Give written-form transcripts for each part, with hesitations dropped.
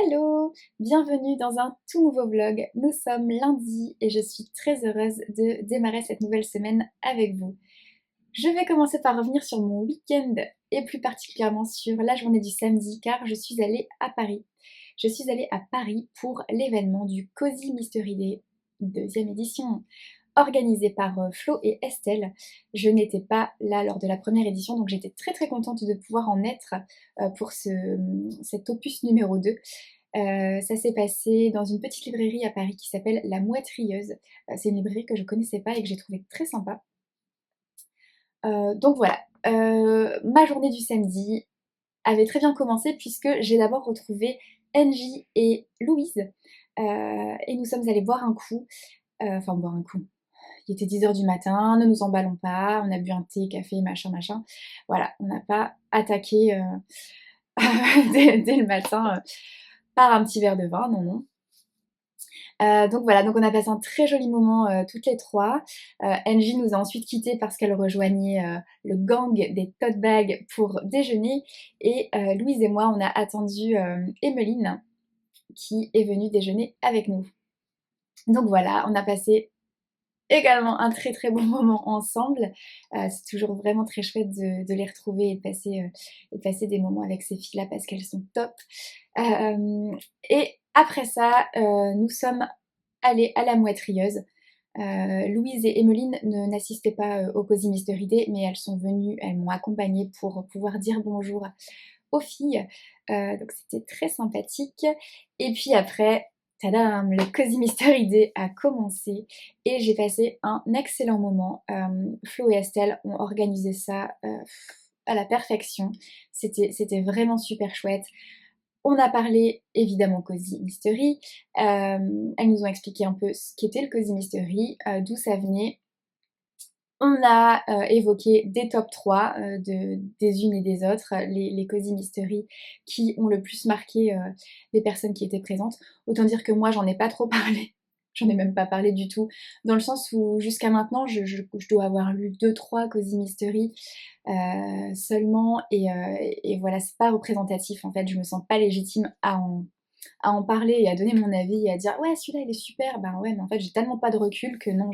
Hello! Bienvenue dans un tout nouveau vlog. Nous sommes lundi et je suis très heureuse de démarrer cette nouvelle semaine avec vous. Je vais commencer par revenir sur mon week-end et plus particulièrement sur la journée du samedi car je suis allée à Paris. Je suis allée à Paris pour l'événement du Cozy Mystery Day, deuxième édition, organisé par Flo et Estelle. Je n'étais pas là lors de la première édition, donc j'étais très contente de pouvoir en être pour cet opus numéro 2. Ça s'est passé dans une petite librairie à Paris qui s'appelle La Mouette Rieuse. C'est une librairie que je connaissais pas et que j'ai trouvée très sympa. Donc voilà, ma journée du samedi avait très bien commencé puisque j'ai d'abord retrouvé Angie et Louise et nous sommes allés boire un coup, enfin boire un coup. Il était 10 h du matin, ne nous emballons pas, on a bu un thé, café, machin. Voilà, on n'a pas attaqué dès le matin par un petit verre de vin, non. Donc voilà, donc on a passé un très joli moment toutes les trois. Angie nous a ensuite quittés parce qu'elle rejoignait le gang des tote bags pour déjeuner. Et Louise et moi, on a attendu Emmeline qui est venue déjeuner avec nous. Donc voilà, on a passé également un très bon moment ensemble. C'est toujours vraiment très chouette de les retrouver et de passer des moments avec ces filles-là parce qu'elles sont top. Et après ça, nous sommes allés à la Mouette Rieuse. Louise et Emmeline n'assistaient pas au Cozy Mystery Day, mais elles sont venues, elles m'ont accompagnée pour pouvoir dire bonjour aux filles. Donc c'était très sympathique. Et puis après, tadam, le Cozy Mystery Day a commencé et j'ai passé un excellent moment. Flo et Estelle ont organisé ça à la perfection. C'était vraiment super chouette. On a parlé évidemment Cozy Mystery. Elles nous ont expliqué un peu ce qu'était le Cozy Mystery, d'où ça venait. On a évoqué des top 3 des unes et des autres, les Cozy Mystery qui ont le plus marqué les personnes qui étaient présentes. Autant dire que moi j'en ai pas trop parlé, j'en ai même pas parlé du tout, dans le sens où jusqu'à maintenant je dois avoir lu 2-3 Cozy Mystery seulement et voilà, c'est pas représentatif en fait, je me sens pas légitime à en parler et à donner mon avis et à dire ouais celui-là il est super, ben ouais mais en fait j'ai tellement pas de recul que non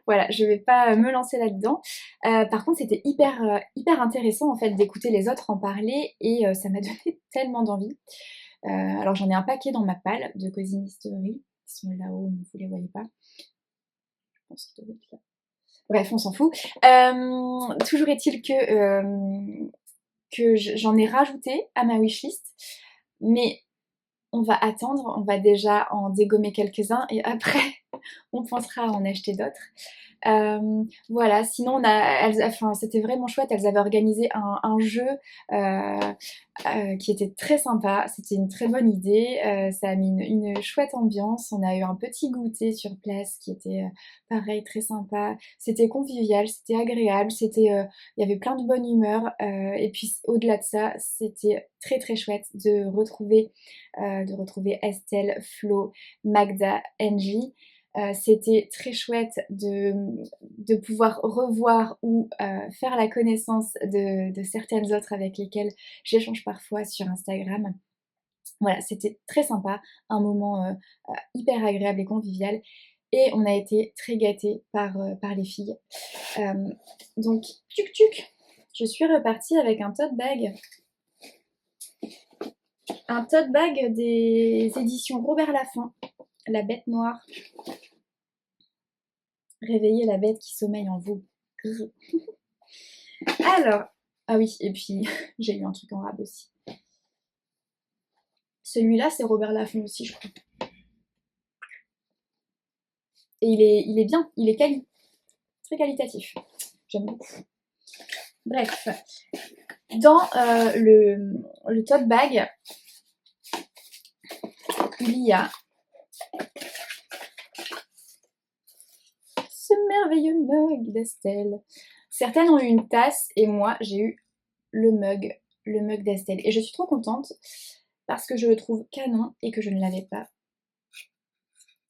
voilà, je vais pas me lancer là-dedans. Par contre c'était hyper intéressant en fait d'écouter les autres en parler et ça m'a donné tellement d'envie. Alors j'en ai un paquet dans ma palle de Cozy Mystery, ils sont là-haut mais vous les voyez pas. Je pense qu'ils doivent être là. Bref on s'en fout. Toujours est-il que j'en ai rajouté à ma wishlist, mais on va attendre, on va déjà en dégommer quelques-uns et après on pensera à en acheter d'autres. Voilà, sinon c'était vraiment chouette, elles avaient organisé un jeu qui était très sympa, c'était une très bonne idée, ça a mis une chouette ambiance, on a eu un petit goûter sur place qui était pareil très sympa, c'était convivial, c'était agréable, il y avait plein de bonne humeur et puis au-delà de ça, c'était très chouette de retrouver Estelle, Flo, Magda, Angie. C'était très chouette de pouvoir revoir ou faire la connaissance de certaines autres avec lesquelles j'échange parfois sur Instagram. Voilà, c'était très sympa, un moment hyper agréable et convivial. Et on a été très gâtés par les filles. Donc, tuc, je suis repartie avec un tote bag. Un tote bag des éditions Robert Laffont, La Bête Noire. Réveillez la bête qui sommeille en vous. Alors, ah oui, et puis j'ai eu un truc en rab aussi. Celui-là, c'est Robert Laffont aussi, je crois. Et il est bien, il est très qualitatif. J'aime beaucoup. Bref, dans le tote bag, il y a ce merveilleux mug d'Estelle. Certaines ont eu une tasse et moi j'ai eu le mug d'Estelle. Et je suis trop contente parce que je le trouve canon et que je ne l'avais pas.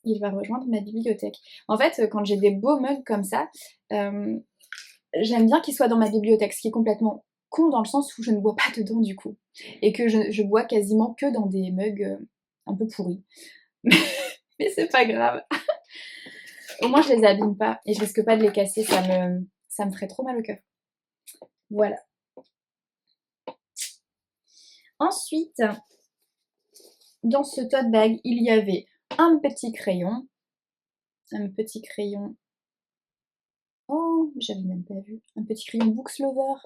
Il va rejoindre ma bibliothèque. En fait, quand j'ai des beaux mugs comme ça, j'aime bien qu'ils soient dans ma bibliothèque, ce qui est complètement con dans le sens où je ne bois pas dedans du coup. Et que je bois quasiment que dans des mugs un peu pourris. Mais c'est pas grave. Au moins je les abîme pas et je risque pas de les casser, ça me ferait trop mal au cœur. Voilà. Ensuite, dans ce tote bag, il y avait un petit crayon. Un petit crayon. Oh, j'avais même pas vu. Un petit crayon Books Lover.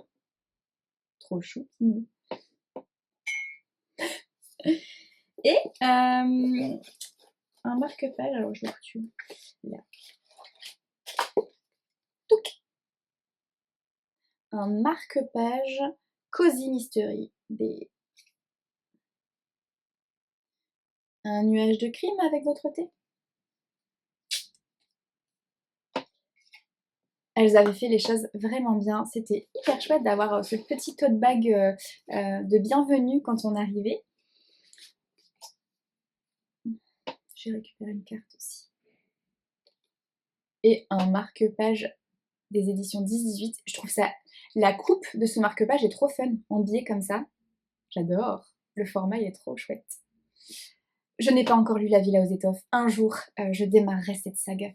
Trop chou. Et un marque-page. Alors je le retrouve là. Touc. Un marque-page Cozy Mystery. Un nuage de crime avec votre thé. Elles avaient fait les choses vraiment bien. C'était hyper chouette d'avoir ce petit tote bag de bienvenue quand on arrivait. J'ai récupéré une carte aussi. Et un marque-page des éditions 10-18. Je trouve ça... La coupe de ce marque-page est trop fun, en biais comme ça. J'adore. Le format, il est trop chouette. Je n'ai pas encore lu La Villa aux étoffes. Un jour, je démarrerai cette saga.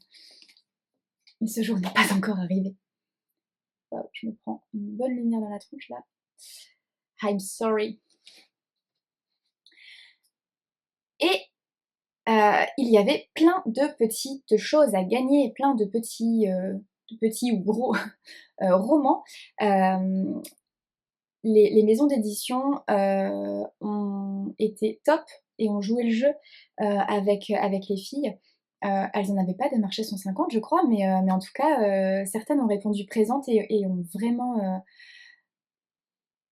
Mais ce jour n'est pas encore arrivé. Wow, je me prends une bonne lumière dans la tronche là. I'm sorry. Et il y avait plein de petites choses à gagner, plein de petits ou gros romans. Les maisons d'édition ont été top et ont joué le jeu avec les filles. Elles n'en avaient pas des marchés 150 je crois, mais en tout cas certaines ont répondu présentes et ont vraiment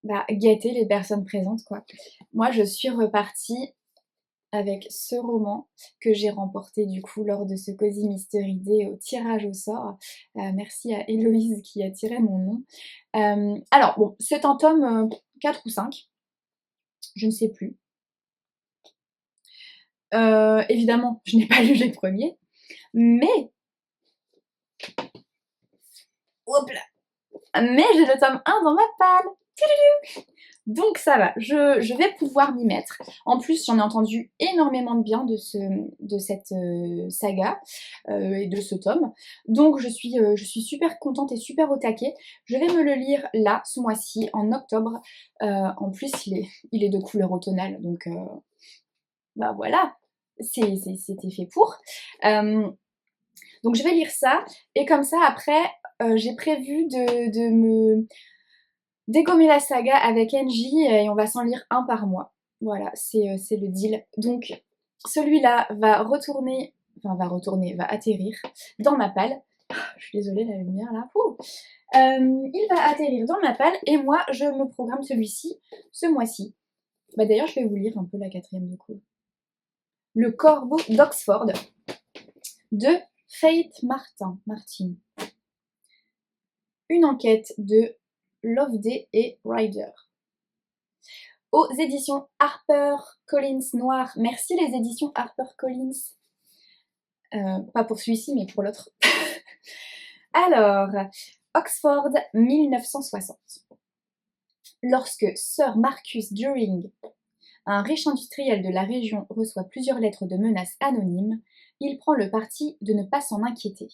gâté les personnes présentes quoi. Moi je suis repartie avec ce roman que j'ai remporté du coup lors de ce Cozy Mystery Day au tirage au sort. Merci à Héloïse qui a tiré mon nom. Alors bon, c'est un tome 4 ou 5, je ne sais plus. Évidemment, je n'ai pas lu les premiers, mais... Hop là. Mais j'ai le tome 1 dans ma palle. Donc ça va, je vais pouvoir m'y mettre. En plus, j'en ai entendu énormément de bien de cette saga et de ce tome. Donc je suis super contente et super au taquet. Je vais me le lire là, ce mois-ci, en octobre. En plus, il est de couleur automnale, donc bah voilà, c'était fait pour. Donc je vais lire ça, et comme ça, après, j'ai prévu de me dégommer la saga avec Angie et on va s'en lire un par mois. Voilà, c'est le deal. Donc celui-là va atterrir dans ma palle. Je suis désolée, la lumière là. Il va atterrir dans ma palle et moi je me programme celui-ci ce mois-ci. Bah d'ailleurs je vais vous lire un peu la 4e de cours. Le corbeau d'Oxford de Faith Martin. Une enquête de Loveday et Ryder. Aux éditions HarperCollins Noir. Merci les éditions HarperCollins. Pas pour celui-ci, mais pour l'autre. Alors, Oxford 1960. Lorsque Sir Marcus During, un riche industriel de la région, reçoit plusieurs lettres de menaces anonymes, il prend le parti de ne pas s'en inquiéter.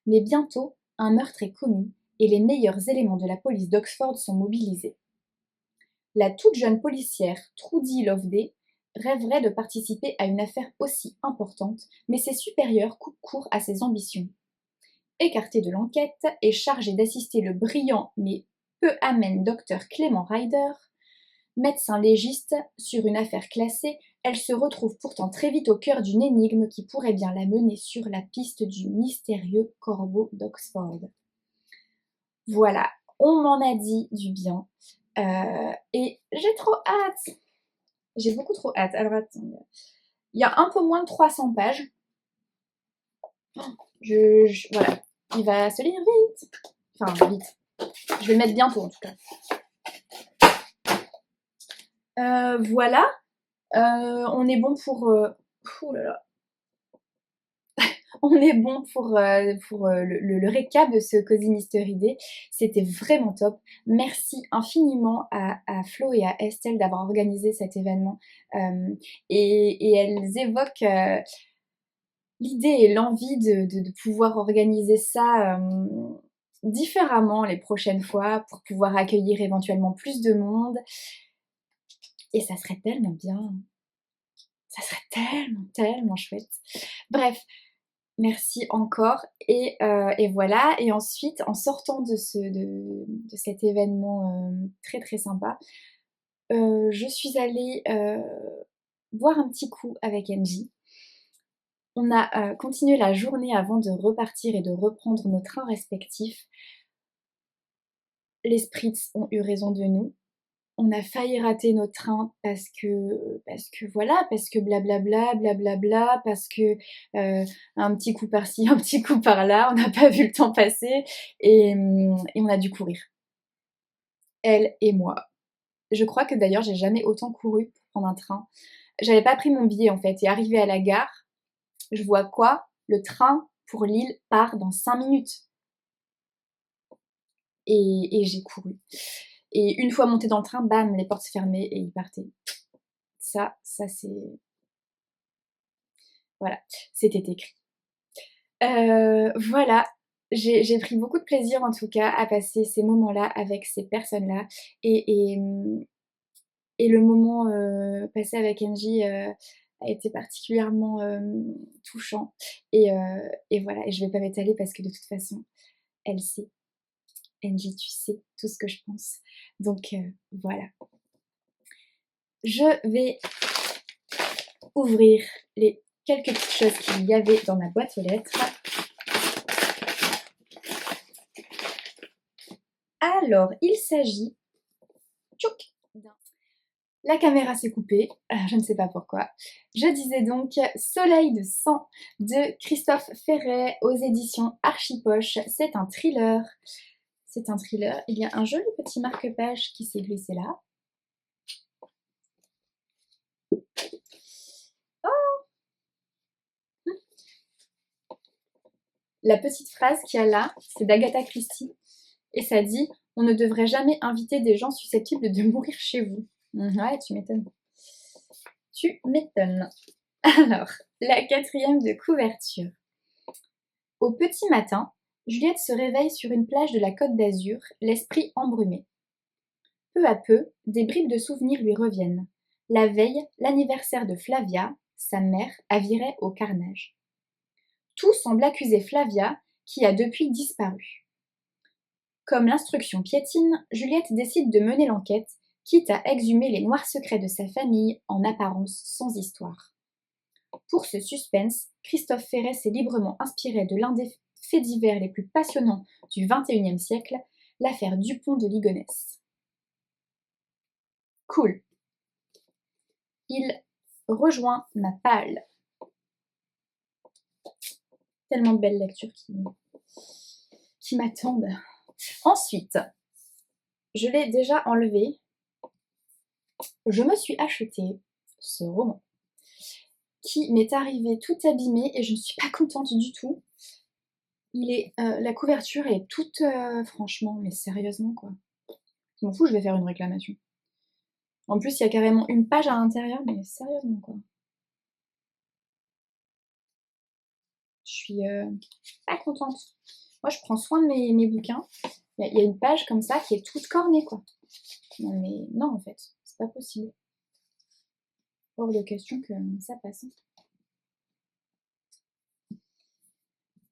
Mais bientôt, un meurtre est commis et les meilleurs éléments de la police d'Oxford sont mobilisés. La toute jeune policière Trudy Loveday rêverait de participer à une affaire aussi importante, mais ses supérieurs coupent court à ses ambitions. Écartée de l'enquête et chargée d'assister le brillant mais peu amène docteur Clément Ryder, médecin légiste sur une affaire classée, elle se retrouve pourtant très vite au cœur d'une énigme qui pourrait bien la mener sur la piste du mystérieux corbeau d'Oxford. Voilà, on m'en a dit du bien. Et j'ai trop hâte. J'ai beaucoup trop hâte. Alors attends, il y a un peu moins de 300 pages. Voilà, il va se lire vite. Enfin, vite. Je vais le mettre bientôt en tout cas. Voilà. On est bon pour... Ouh là là. on est bon pour le récap de ce Cozy Mystery Day. C'était vraiment top. Merci infiniment à Flo et à Estelle d'avoir organisé cet événement. Et elles évoquent l'idée et l'envie de pouvoir organiser ça différemment les prochaines fois pour pouvoir accueillir éventuellement plus de monde. Et ça serait tellement bien. Ça serait tellement, tellement chouette. Bref, merci encore. Et voilà. Et ensuite, en sortant de cet événement très très sympa, je suis allée boire un petit coup avec Angie. On a continué la journée avant de repartir et de reprendre nos trains respectifs. Les Spritz ont eu raison de nous. On a failli rater notre train parce que voilà, parce que blablabla, blablabla, parce que un petit coup par-ci, un petit coup par-là, on n'a pas vu le temps passer et on a dû courir. Elle et moi. Je crois que d'ailleurs j'ai jamais autant couru pour prendre un train. J'avais pas pris mon billet en fait et arrivé à la gare, je vois quoi? Le train pour Lille part dans 5 minutes. Et j'ai couru. Et une fois montée dans le train, bam, les portes se fermaient et il partait. Ça c'est... Voilà, c'était écrit. Voilà, j'ai pris beaucoup de plaisir en tout cas à passer ces moments-là avec ces personnes-là. Et le moment passé avec Angie a été particulièrement touchant. Et voilà, et je vais pas m'étaler parce que de toute façon, elle sait. Angie, tu sais tout ce que je pense. Donc voilà. Je vais ouvrir les quelques petites choses qu'il y avait dans ma boîte aux lettres. Alors, il s'agit... La caméra s'est coupée, je ne sais pas pourquoi. Je disais donc Soleil de sang de Christophe Ferret aux éditions Archipoche. C'est un thriller. C'est un thriller. Il y a un joli petit marque-page qui s'est glissé là. La petite phrase qu'il y a là, c'est d'Agatha Christie. Et ça dit « On ne devrait jamais inviter des gens susceptibles de mourir chez vous. » Ouais, tu m'étonnes. Tu m'étonnes. Alors, la quatrième de couverture. Au petit matin, Juliette se réveille sur une plage de la Côte d'Azur, l'esprit embrumé. Peu à peu, des bribes de souvenirs lui reviennent. La veille, l'anniversaire de Flavia, sa mère, avirait au carnage. Tout semble accuser Flavia, qui a depuis disparu. Comme l'instruction piétine, Juliette décide de mener l'enquête, quitte à exhumer les noirs secrets de sa famille, en apparence sans histoire. Pour ce suspense, Christophe Ferret s'est librement inspiré de l'un des faits divers les plus passionnants du XXIe siècle, l'affaire Dupont de Ligonnès. Cool. Il rejoint ma palle. Tellement de belles lectures qui m'attendent. Ensuite, je l'ai déjà enlevé. Je me suis acheté ce roman qui m'est arrivé tout abîmé et je ne suis pas contente du tout. La couverture est toute... franchement, mais sérieusement quoi. Je m'en fous, je vais faire une réclamation. En plus, il y a carrément une page à l'intérieur, mais sérieusement quoi. Je suis pas contente. Moi, je prends soin de mes bouquins. Il y a une page comme ça qui est toute cornée quoi. Non mais non en fait, c'est pas possible. Hors de question que ça passe.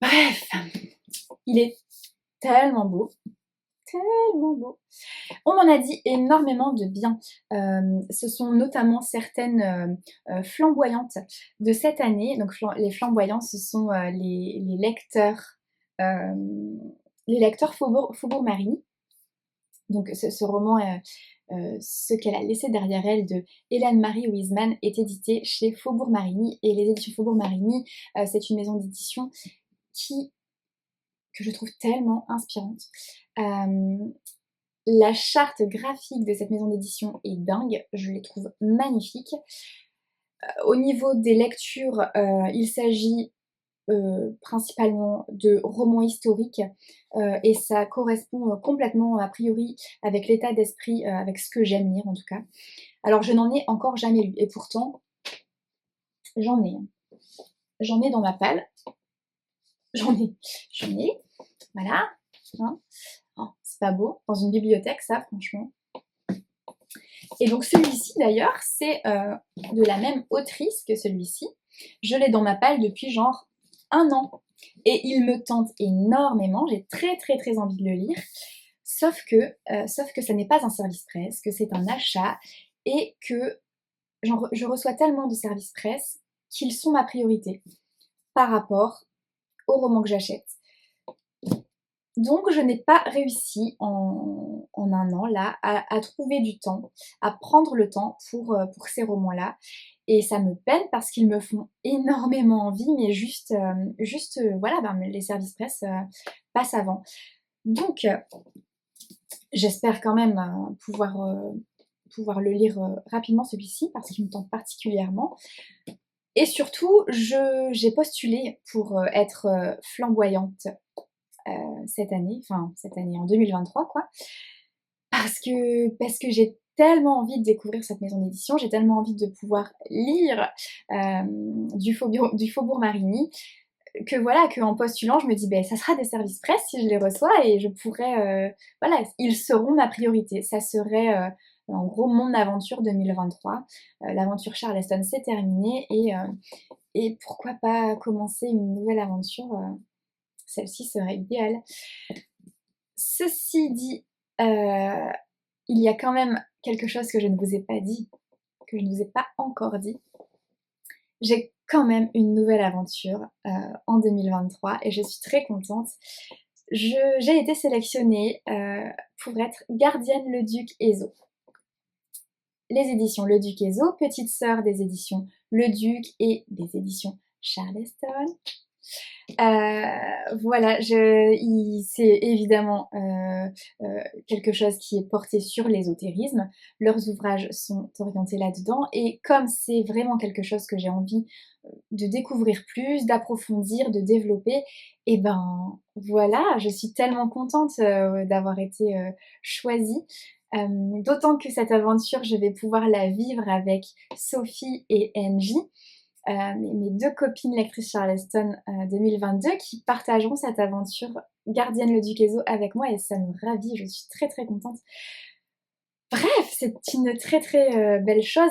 Bref, il est tellement beau. Tellement beau. On m'en a dit énormément de bien. Ce sont notamment certaines flamboyantes de cette année. Donc les flamboyants, ce sont les lecteurs Faubourg-Marigny. Donc ce roman, ce qu'elle a laissé derrière elle de Hélène-Marie Wiesmann est édité chez Faubourg-Marigny. Et les éditions Faubourg-Marigny, c'est une maison d'édition que je trouve tellement inspirante. La charte graphique de cette maison d'édition est dingue, je les trouve magnifiques. Au niveau des lectures, il s'agit principalement de romans historiques et ça correspond complètement a priori avec l'état d'esprit, avec ce que j'aime lire en tout cas. Alors je n'en ai encore jamais lu et pourtant j'en ai, hein. J'en ai dans ma palle, j'en ai, voilà, hein. Oh, c'est pas beau, dans une bibliothèque ça franchement. Et donc celui-ci d'ailleurs, c'est de la même autrice que celui-ci. Je l'ai dans ma palle depuis genre 1 an. Et il me tente énormément, j'ai très très très envie de le lire. Sauf que ça n'est pas un service presse, que c'est un achat et que je reçois tellement de services presse qu'ils sont ma priorité par rapport aux romans que j'achète. Donc je n'ai pas réussi en 1 an là à trouver du temps, à prendre le temps pour ces romans-là. Et ça me peine parce qu'ils me font énormément envie, mais juste voilà, ben, les services presse passent avant. Donc j'espère quand même pouvoir le lire rapidement celui-ci parce qu'il me tente particulièrement. Et surtout, j'ai postulé pour être flamboyante cette année en 2023 quoi, parce que j'ai tellement envie de découvrir cette maison d'édition, j'ai tellement envie de pouvoir lire du Faubourg Marigny, que voilà, qu'en postulant, je me dis, ben ça sera des services presse si je les reçois et je pourrais, voilà, ils seront ma priorité. Ça serait en gros mon aventure 2023. L'aventure Charleston c'est terminé et pourquoi pas commencer une nouvelle aventure, celle-ci serait idéale. Ceci dit, il y a quand même quelque chose que je ne vous ai pas dit, que je ne vous ai pas encore dit. J'ai quand même une nouvelle aventure en 2023 et je suis très contente. J'ai été sélectionnée pour être gardienne Le Duc Ezo. Les éditions Le Duc Ezo, petite sœur des éditions Le Duc et des éditions Charleston. Voilà, c'est évidemment quelque chose qui est porté sur l'ésotérisme. Leurs ouvrages sont orientés là-dedans et comme c'est vraiment quelque chose que j'ai envie de découvrir plus, d'approfondir, de développer, et ben voilà, je suis tellement contente d'avoir été choisie. D'autant que cette aventure, je vais pouvoir la vivre avec Sophie et Angie. Mes 2 copines lectrices Charleston 2022 qui partageront cette aventure Gardienne le Duc Ezo avec moi et ça me ravit, je suis très très contente. Bref, c'est une très très belle chose.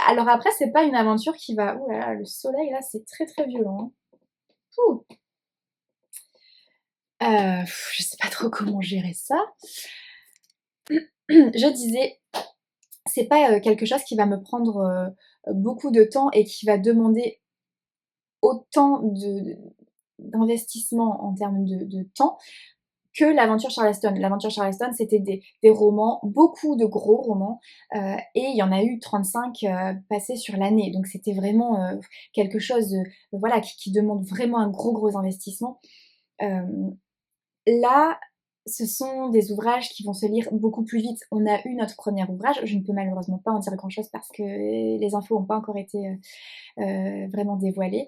Alors après, c'est pas une aventure qui va... Ouh là là, le soleil là, c'est très très violent. Ouh. Je sais pas trop comment gérer ça. Je disais, c'est pas quelque chose qui va me prendre beaucoup de temps et qui va demander autant d'investissement en termes de temps que l'aventure Charleston. L'aventure Charleston, c'était des romans, beaucoup de gros romans, et il y en a eu 35 passés sur l'année. Donc c'était vraiment quelque chose voilà, qui demande vraiment un gros investissement. Là, ce sont des ouvrages qui vont se lire beaucoup plus vite. On a eu notre premier ouvrage, je ne peux malheureusement pas en dire grand-chose parce que les infos n'ont pas encore été vraiment dévoilées.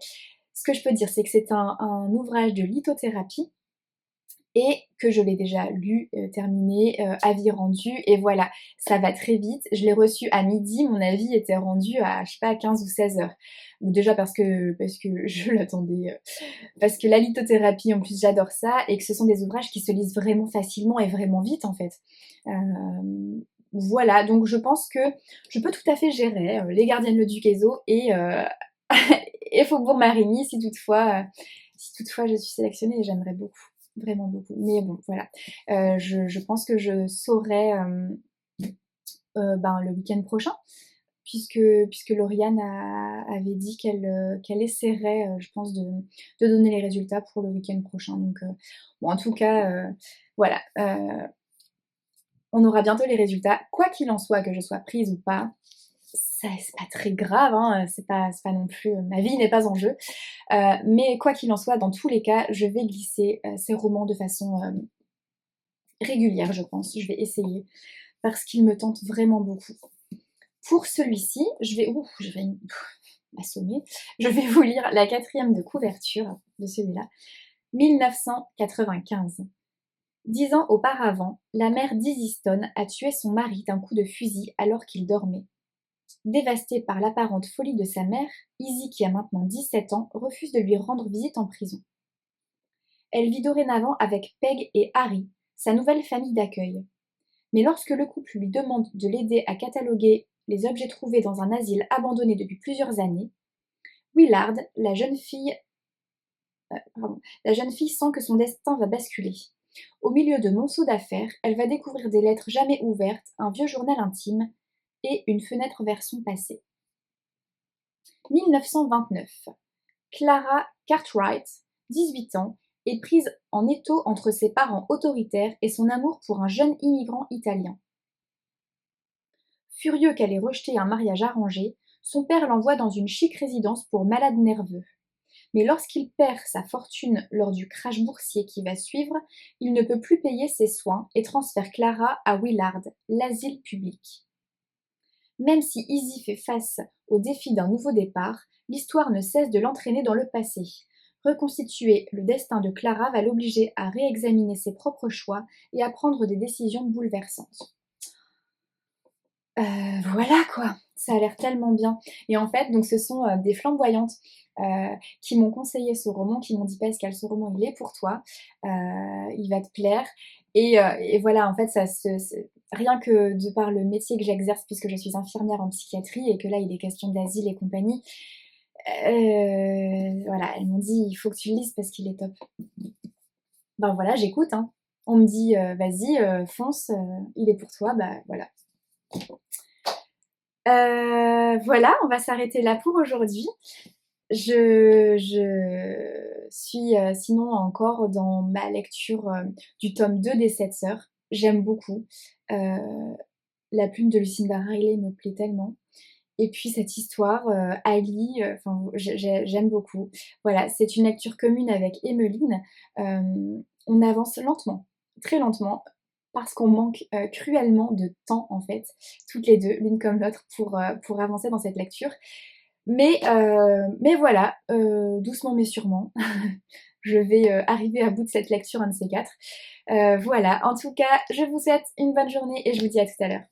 Ce que je peux dire, c'est que c'est un ouvrage de lithothérapie et que je l'ai déjà lu, terminé, avis rendu et voilà, ça va très vite. Je l'ai reçu à midi, mon avis était rendu à, je sais pas, 15 ou 16 heures. Donc déjà parce que je l'attendais, parce que la lithothérapie, en plus, j'adore ça et que ce sont des ouvrages qui se lisent vraiment facilement et vraiment vite, en fait. Voilà, donc je pense que je peux tout à fait gérer Les Gardiennes le Duc Ezo et et Faubourg Marigny si toutefois je suis sélectionnée et j'aimerais beaucoup. Vraiment beaucoup. Mais bon, voilà. Je pense que je saurai le week-end prochain, puisque Lauriane avait dit qu'elle essaierait, je pense, de donner les résultats pour le week-end prochain. Donc, bon, en tout cas, voilà. On aura bientôt les résultats. Quoi qu'il en soit, que je sois prise ou pas, ça, c'est pas très grave, hein, c'est pas non plus... ma vie n'est pas en jeu. Mais quoi qu'il en soit, dans tous les cas, je vais glisser ces romans de façon régulière, je pense. Je vais essayer parce qu'il me tente vraiment beaucoup. Pour celui-ci, je vais m'assommer, je vais vous lire la 4e de couverture de celui-là. 1995. 10 ans auparavant, la mère d'Izzy Stone a tué son mari d'un coup de fusil alors qu'il dormait. Dévastée par l'apparente folie de sa mère, Izzy, qui a maintenant 17 ans, refuse de lui rendre visite en prison. Elle vit dorénavant avec Peg et Harry, sa nouvelle famille d'accueil. Mais lorsque le couple lui demande de l'aider à cataloguer les objets trouvés dans un asile abandonné depuis plusieurs années, Willard, la jeune fille sent que son destin va basculer. Au milieu de monceaux d'affaires, elle va découvrir des lettres jamais ouvertes, un vieux journal intime et une fenêtre vers son passé. 1929. Clara Cartwright, 18 ans, est prise en étau entre ses parents autoritaires et son amour pour un jeune immigrant italien. Furieux qu'elle ait rejeté un mariage arrangé, son père l'envoie dans une chic résidence pour malades nerveux. Mais lorsqu'il perd sa fortune lors du crash boursier qui va suivre, il ne peut plus payer ses soins et transfère Clara à Willard, l'asile public. Même si Izzy fait face au défi d'un nouveau départ, l'histoire ne cesse de l'entraîner dans le passé. Reconstituer le destin de Clara va l'obliger à réexaminer ses propres choix et à prendre des décisions bouleversantes. Voilà quoi, ça a l'air tellement bien. Et en fait, donc ce sont des flamboyantes qui m'ont conseillé ce roman, qui m'ont dit Pascal, ce roman il est pour toi, il va te plaire. Et voilà, en fait, rien que de par le métier que j'exerce, puisque je suis infirmière en psychiatrie et que là il est question d'asile et compagnie, voilà, elles m'ont dit il faut que tu le lises parce qu'il est top. Ben voilà, j'écoute, hein. On me dit vas-y, fonce, il est pour toi, bah voilà. Voilà, on va s'arrêter là pour aujourd'hui. Je suis sinon encore dans ma lecture du tome 2 des 7 sœurs. J'aime beaucoup. La plume de Lucinda Riley me plaît tellement. Et puis cette histoire, Ali, j'aime beaucoup. Voilà, c'est une lecture commune avec Emmeline. On avance lentement, très lentement, parce qu'on manque cruellement de temps en fait, toutes les deux, l'une comme l'autre, pour avancer dans cette lecture. Mais voilà, doucement mais sûrement, je vais arriver à bout de cette lecture, un de ces quatre. Voilà, en tout cas, je vous souhaite une bonne journée et je vous dis à tout à l'heure.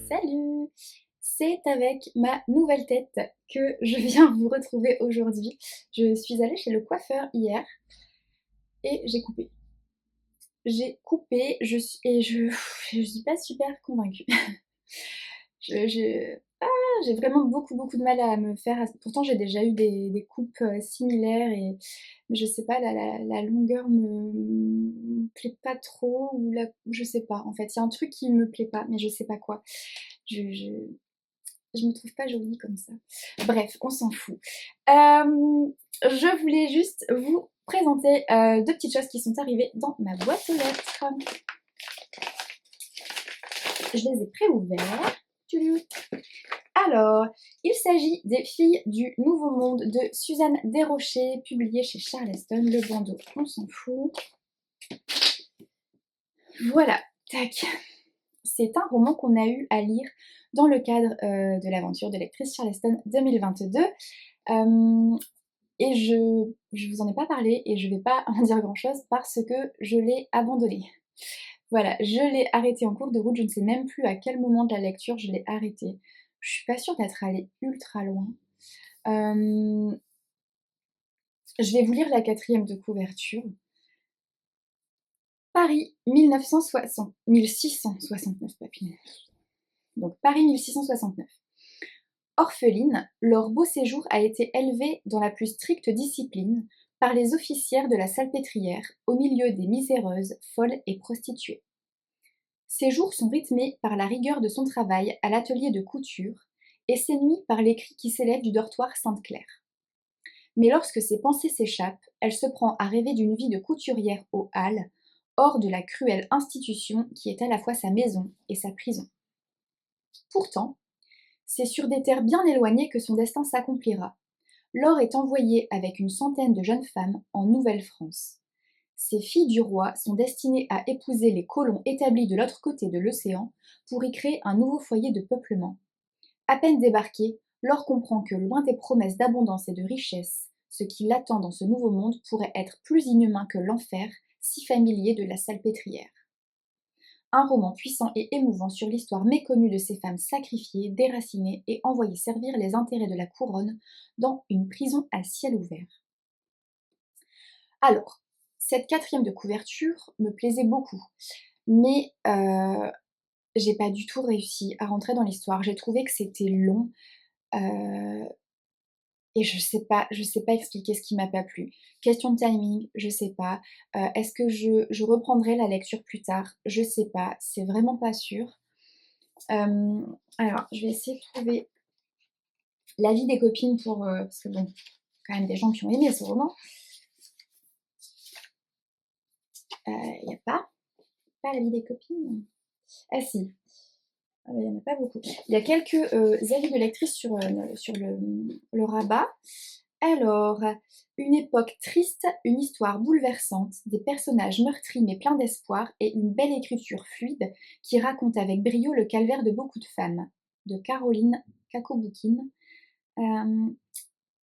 Salut! C'est avec ma nouvelle tête que je viens vous retrouver aujourd'hui. Je suis allée chez le coiffeur hier et j'ai coupé. Et je suis pas super convaincue. J'ai vraiment beaucoup de mal à me faire. Pourtant, j'ai déjà eu des coupes similaires mais je sais pas, la longueur me plaît pas trop je sais pas. En fait, il y a un truc qui me plaît pas, mais je sais pas quoi. Je me trouve pas jolie comme ça. Bref, on s'en fout. Je voulais juste vous présenter deux petites choses qui sont arrivées dans ma boîte aux lettres. Je les ai préouverts. Alors, il s'agit des Filles du Nouveau Monde de Suzanne Desrochers, publié chez Charleston. Le bandeau, on s'en fout. Voilà, tac. C'est un roman qu'on a eu à lire dans le cadre de l'aventure de lectrice Charleston 2022. Et je vous en ai pas parlé et je vais pas en dire grand chose parce que je l'ai abandonné. Voilà, je l'ai arrêté en cours de route, je ne sais même plus à quel moment de la lecture je l'ai arrêté. Je suis pas sûre d'être allée ultra loin. Je vais vous lire la 4e de couverture. Paris 1669, papine. Donc Paris 1669. Orphelines, leur beau séjour a été élevé dans la plus stricte discipline par les officières de la Salpêtrière, au milieu des miséreuses, folles et prostituées. Ses jours sont rythmés par la rigueur de son travail à l'atelier de couture et ses nuits par les cris qui s'élèvent du dortoir Sainte-Claire. Mais lorsque ses pensées s'échappent, elle se prend à rêver d'une vie de couturière aux Halles, hors de la cruelle institution qui est à la fois sa maison et sa prison. Pourtant, C'est sur des terres bien éloignées que son destin s'accomplira. Laure est envoyée avec une centaine de jeunes femmes en Nouvelle-France. Ces filles du roi sont destinées à épouser les colons établis de l'autre côté de l'océan pour y créer un nouveau foyer de peuplement. À peine débarquée, Laure comprend que loin des promesses d'abondance et de richesse, ce qui l'attend dans ce nouveau monde pourrait être plus inhumain que l'enfer, si familier de la salpêtrière. Un roman puissant et émouvant sur l'histoire méconnue de ces femmes sacrifiées, déracinées et envoyées servir les intérêts de la couronne dans une prison à ciel ouvert. Alors, cette quatrième de couverture me plaisait beaucoup, mais j'ai pas du tout réussi à rentrer dans l'histoire. J'ai trouvé que c'était long, euh, et je sais pas expliquer ce qui m'a pas plu. Question de timing, je sais pas. Est-ce que je reprendrai la lecture plus tard? Je sais pas, c'est vraiment pas sûr. Alors, je vais essayer de trouver l'avis des copines pour... parce que bon, quand même des gens qui ont aimé ce roman. Il n'y a pas l'avis des copines. Ah si, il n'y en a pas beaucoup. Il y a quelques avis de lectrices sur le rabat. Alors, une époque triste, une histoire bouleversante, des personnages meurtris mais pleins d'espoir et une belle écriture fluide qui raconte avec brio le calvaire de beaucoup de femmes. De Caroline Kakoboukine.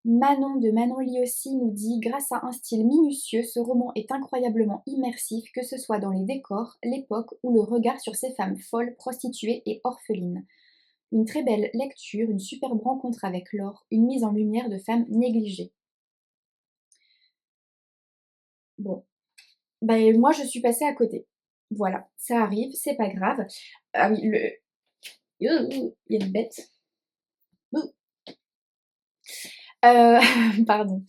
Manon de Manon Liossi nous dit: grâce à un style minutieux, ce roman est incroyablement immersif, que ce soit dans les décors, l'époque ou le regard sur ces femmes folles, prostituées et orphelines. Une très belle lecture, une superbe rencontre avec Laure, une mise en lumière de femmes négligées. Bon, ben moi je suis passée à côté. Voilà, ça arrive, c'est pas grave. Ah oui, il y a une bête. Pardon.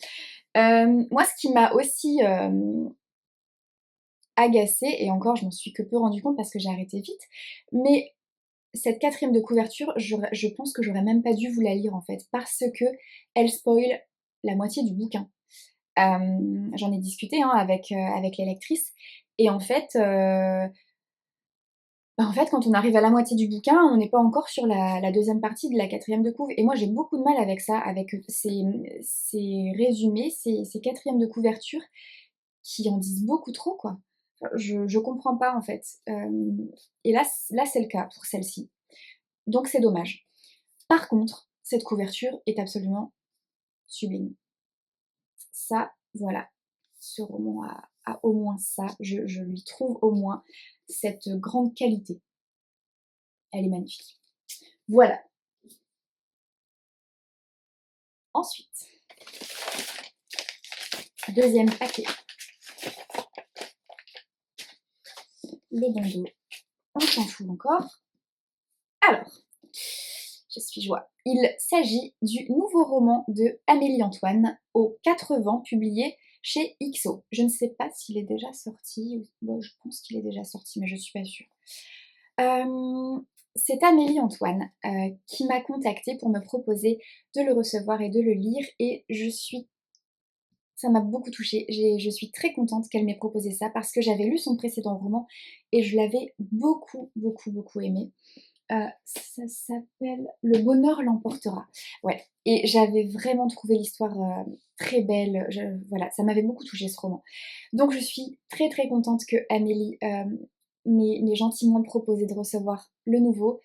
Moi, ce qui m'a aussi agacée, et encore je m'en suis que peu rendu compte parce que j'ai arrêté vite, mais cette quatrième de couverture, je pense que j'aurais même pas dû vous la lire en fait, parce que elle spoil la moitié du bouquin. J'en ai discuté hein, avec les lectrices, et en fait, quand on arrive à la moitié du bouquin, on n'est pas encore sur la deuxième partie de la quatrième de couve. Et moi, j'ai beaucoup de mal avec ça, avec ces résumés, ces quatrièmes de couverture qui en disent beaucoup trop, quoi. Enfin, je comprends pas, en fait. Et là c'est le cas pour celle-ci. Donc, c'est dommage. Par contre, cette couverture est absolument sublime. Ça, voilà. Ce roman a au moins ça. Je lui trouve au moins cette grande qualité. Elle est magnifique. Voilà. Ensuite, deuxième paquet. Le bandeau. On s'en fout encore. Alors, je suis joie. Il s'agit du nouveau roman de Amélie Antoine, aux 4 vents, publié chez XO. Je ne sais pas s'il est déjà sorti. Bon, je pense qu'il est déjà sorti, mais je ne suis pas sûre. C'est Amélie Antoine qui m'a contactée pour me proposer de le recevoir et de le lire, et ça m'a beaucoup touchée. Je suis très contente qu'elle m'ait proposé ça parce que j'avais lu son précédent roman et je l'avais beaucoup, beaucoup, beaucoup aimé. Ça s'appelle Le bonheur l'emportera. Ouais, et j'avais vraiment trouvé l'histoire très belle. Voilà, ça m'avait beaucoup touchée ce roman. Donc je suis très très contente que Amélie m'ait gentiment proposé de recevoir le nouveau.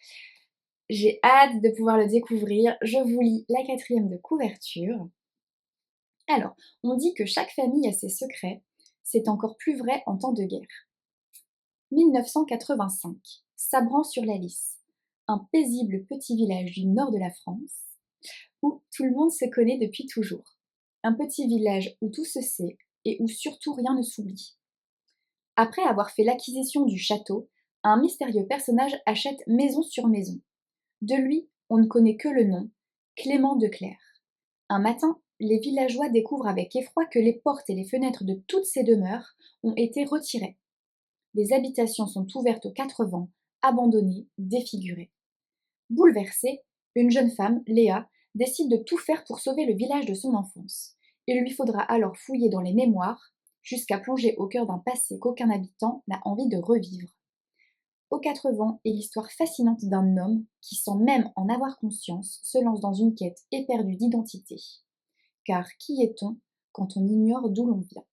J'ai hâte de pouvoir le découvrir. Je vous lis la quatrième de couverture. Alors, on dit que chaque famille a ses secrets. C'est encore plus vrai en temps de guerre. 1985. Sabran-sur-la-Lys. Un paisible petit village du nord de la France où tout le monde se connaît depuis toujours. Un petit village où tout se sait et où surtout rien ne s'oublie. Après avoir fait l'acquisition du château, un mystérieux personnage achète maison sur maison. De lui, on ne connaît que le nom, Clément de Clerc. Un matin, les villageois découvrent avec effroi que les portes et les fenêtres de toutes ces demeures ont été retirées. Les habitations sont ouvertes aux 4 vents, abandonnées, défigurées. Bouleversée, une jeune femme, Léa, décide de tout faire pour sauver le village de son enfance. Il lui faudra alors fouiller dans les mémoires, jusqu'à plonger au cœur d'un passé qu'aucun habitant n'a envie de revivre. aux quatre vents est l'histoire fascinante d'un homme qui, sans même en avoir conscience, se lance dans une quête éperdue d'identité. Car qui est-on quand on ignore d'où l'on vient?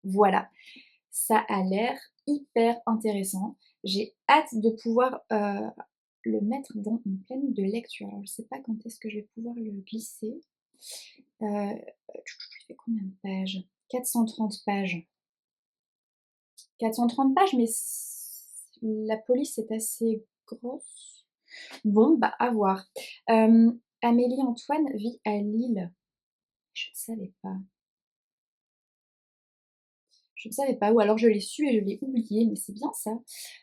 Voilà, ça a l'air hyper intéressant. J'ai hâte de pouvoir le mettre dans mon planning de lecture. Alors je sais pas quand est-ce que je vais pouvoir le glisser. Il fait combien de pages? 430 pages. 430 pages, mais la police est assez grosse. Bon, bah à voir. Amélie Antoine vit à Lille. Je ne savais pas. Je ne savais pas, ou alors je l'ai su et je l'ai oublié, mais c'est bien ça.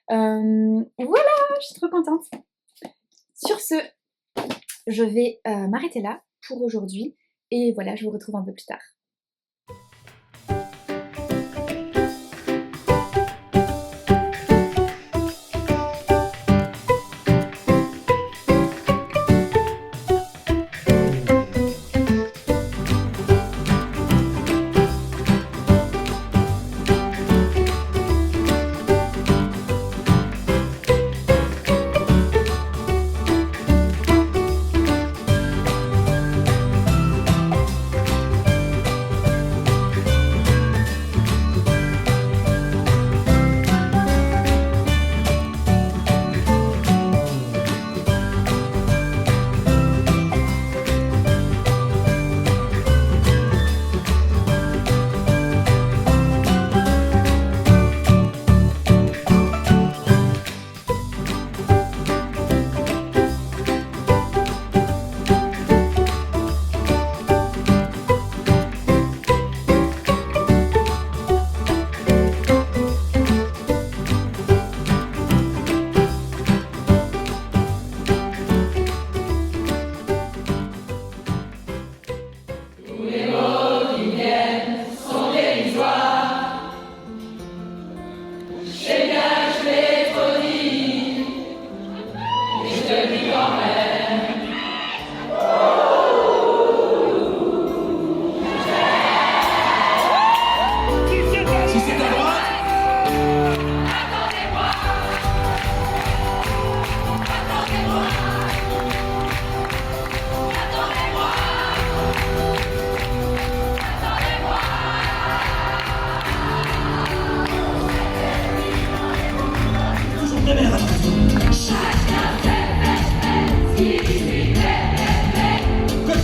Voilà, je suis trop contente. Sur ce, je vais m'arrêter là pour aujourd'hui. Et voilà, je vous retrouve un peu plus tard.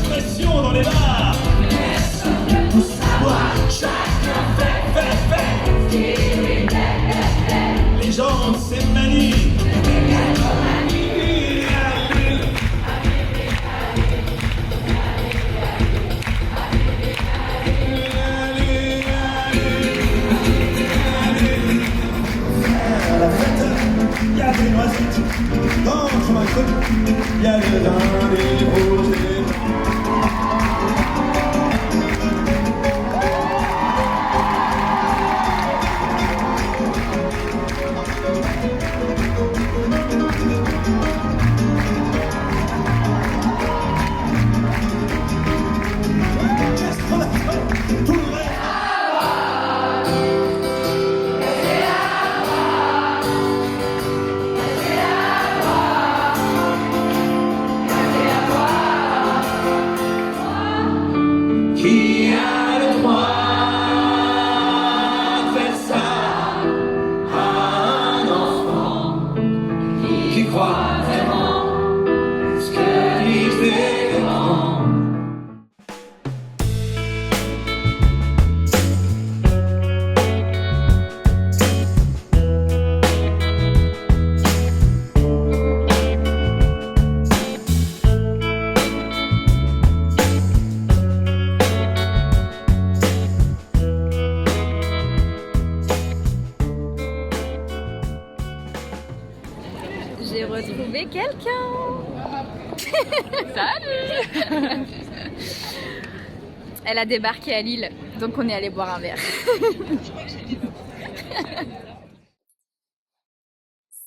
Pression dans les bars. Chacun fait. Les gens s'émanient. À la fête, il y a des noisettes. Dans le chemin connu, il y a le vin des rosés. Qui a le droit de faire ça à un enfant qui croit vraiment ce que disent les grands? J'ai retrouvé quelqu'un. Salut. Elle a débarqué à Lille, donc on est allé boire un verre.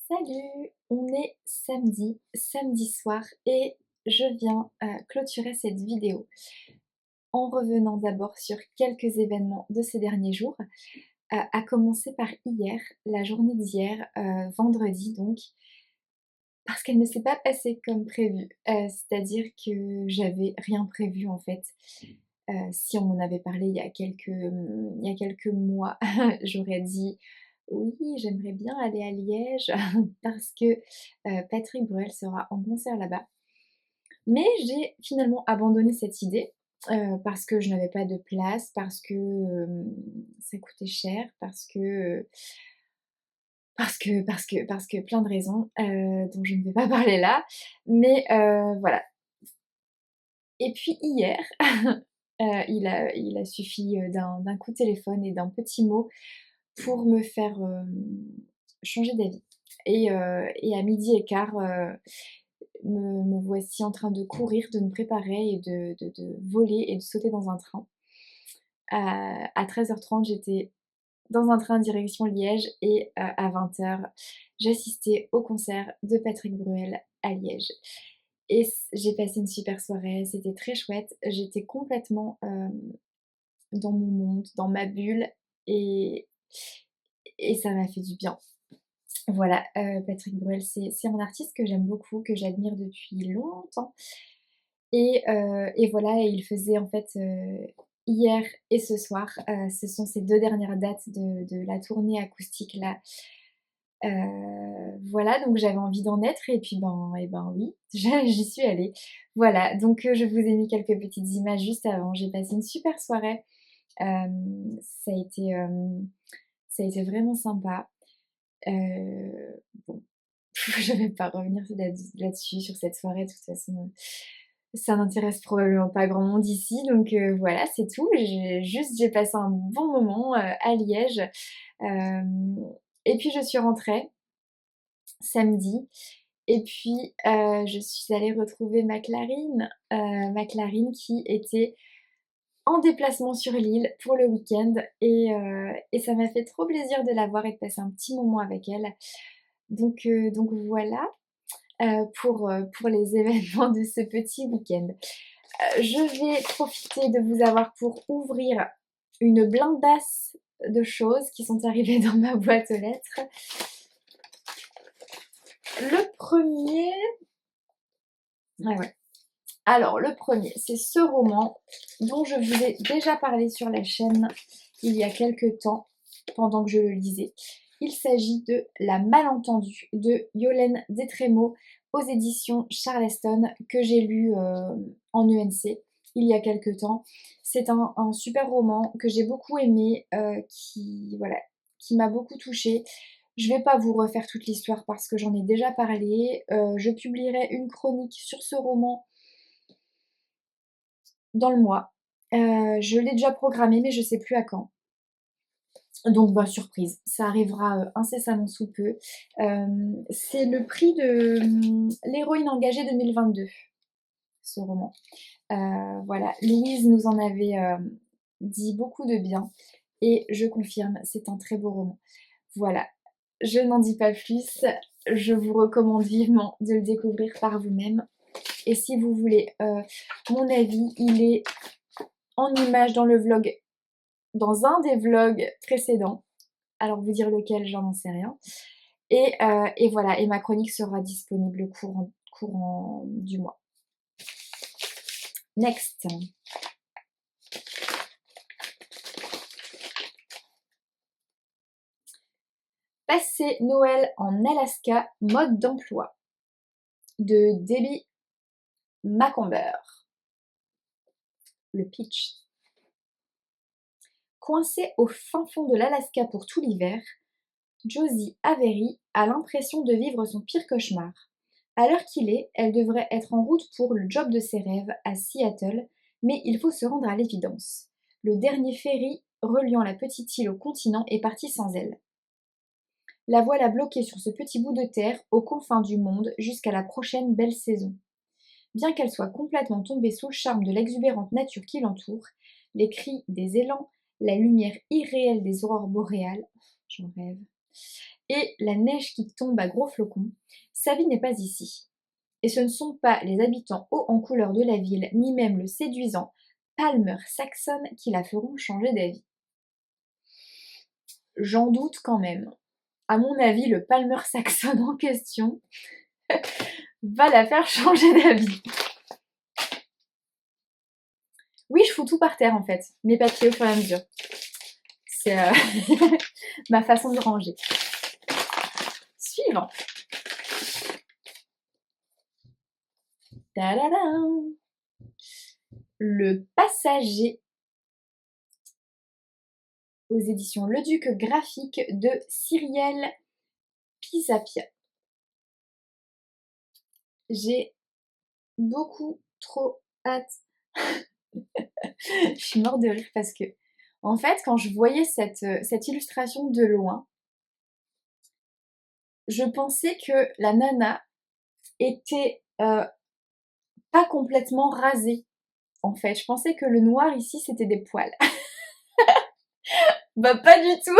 Salut, on est samedi soir, et je viens clôturer cette vidéo en revenant d'abord sur quelques événements de ces derniers jours. a commencé par hier, la journée d'hier, vendredi donc, parce qu'elle ne s'est pas passée comme prévu. C'est-à-dire que j'avais rien prévu en fait. Si on en avait parlé il y a quelques mois, j'aurais dit: «Oui, j'aimerais bien aller à Liège parce que, Patrick Bruel sera en concert là-bas». Mais j'ai finalement abandonné cette idée, parce que je n'avais pas de place, parce que, ça coûtait cher, parce que plein de raisons, dont je ne vais pas parler là. Mais, voilà. Et puis hier, il a suffi, d'un coup de téléphone et d'un petit mot pour me faire, changer d'avis. Et à 12h15, me voici en train de courir, de me préparer et de voler et de sauter dans un train. À 13h30, j'étais dans un train direction Liège et à 20h, j'assistais au concert de Patrick Bruel à Liège. Et j'ai passé une super soirée, c'était très chouette. J'étais complètement, dans mon monde, dans ma bulle et et ça m'a fait du bien. Voilà, Patrick Bruel, c'est un artiste que j'aime beaucoup, que j'admire depuis longtemps et voilà et il faisait en fait, hier et ce soir, ce sont ces 2 dernières dates de la tournée acoustique là. Voilà, donc j'avais envie d'en être et puis ben oui, j'y suis allée. Voilà, donc je vous ai mis quelques petites images juste avant. J'ai passé une super soirée, ça a été, ça a été vraiment sympa. Bon, je vais pas revenir là-dessus, sur cette soirée, de toute façon, ça n'intéresse probablement pas grand monde ici, donc voilà, c'est tout. J'ai passé un bon moment, à Liège, hem et puis je suis rentrée samedi et puis, je suis allée retrouver ma Clarine qui était en déplacement sur l'île pour le week-end et ça m'a fait trop plaisir de la voir et de passer un petit moment avec elle. Donc voilà, pour les événements de ce petit week-end. Je vais profiter de vous avoir pour ouvrir une blindasse de choses qui sont arrivées dans ma boîte aux lettres. Le premier, ah ouais. Alors le premier, c'est ce roman dont je vous ai déjà parlé sur la chaîne il y a quelque temps, pendant que je le lisais. Il s'agit de La Malentendue de Yolène Détrémaux aux éditions Charleston que j'ai lu en ENC il y a quelque temps. C'est un super roman que j'ai beaucoup aimé, voilà, qui m'a beaucoup touchée. Je vais pas vous refaire toute l'histoire parce que j'en ai déjà parlé. Je publierai une chronique sur ce roman dans le mois. Je l'ai déjà programmé mais je sais plus à quand. Donc bah, surprise, ça arrivera, incessamment sous peu. C'est le prix de, l'héroïne engagée 2022, ce roman. Voilà, Louise nous en avait, dit beaucoup de bien et je confirme, c'est un très beau roman. Voilà, je n'en dis pas plus, je vous recommande vivement de le découvrir par vous-même et si vous voulez, mon avis, il est en images dans un des vlogs précédents. Alors vous dire lequel, j'en sais rien. Et voilà, et ma chronique sera disponible courant du mois. Next. Passer Noël en Alaska, mode d'emploi de Debbie Macomber. Le pitch. Coincée au fin fond de l'Alaska pour tout l'hiver, Josie Avery a l'impression de vivre son pire cauchemar. À l'heure qu'il est, elle devrait être en route pour le job de ses rêves à Seattle, mais il faut se rendre à l'évidence. Le dernier ferry reliant la petite île au continent est parti sans elle. La voilà bloquée sur ce petit bout de terre aux confins du monde jusqu'à la prochaine belle saison. Bien qu'elle soit complètement tombée sous le charme de l'exubérante nature qui l'entoure, les cris des élans, la lumière irréelle des aurores boréales, j'en rêve, et la neige qui tombe à gros flocons, sa vie n'est pas ici. Et ce ne sont pas les habitants hauts en couleur de la ville, ni même le séduisant Palmer Saxon qui la feront changer d'avis. j'en doute quand même. À mon avis, le Palmer Saxon en question va la faire changer d'avis. Oui, je fous tout par terre en fait, mes papiers au fur et à mesure. C'est ma façon de ranger. Suivant. Tadadam. Le Passager aux éditions Le Duc graphique de Cyrielle Pisapia. J'ai beaucoup trop hâte. Je suis morte de rire parce que, en fait, quand je voyais cette illustration de loin, je pensais que la nana était pas complètement rasée. En fait, je pensais que le noir ici c'était des poils. Bah, pas du tout!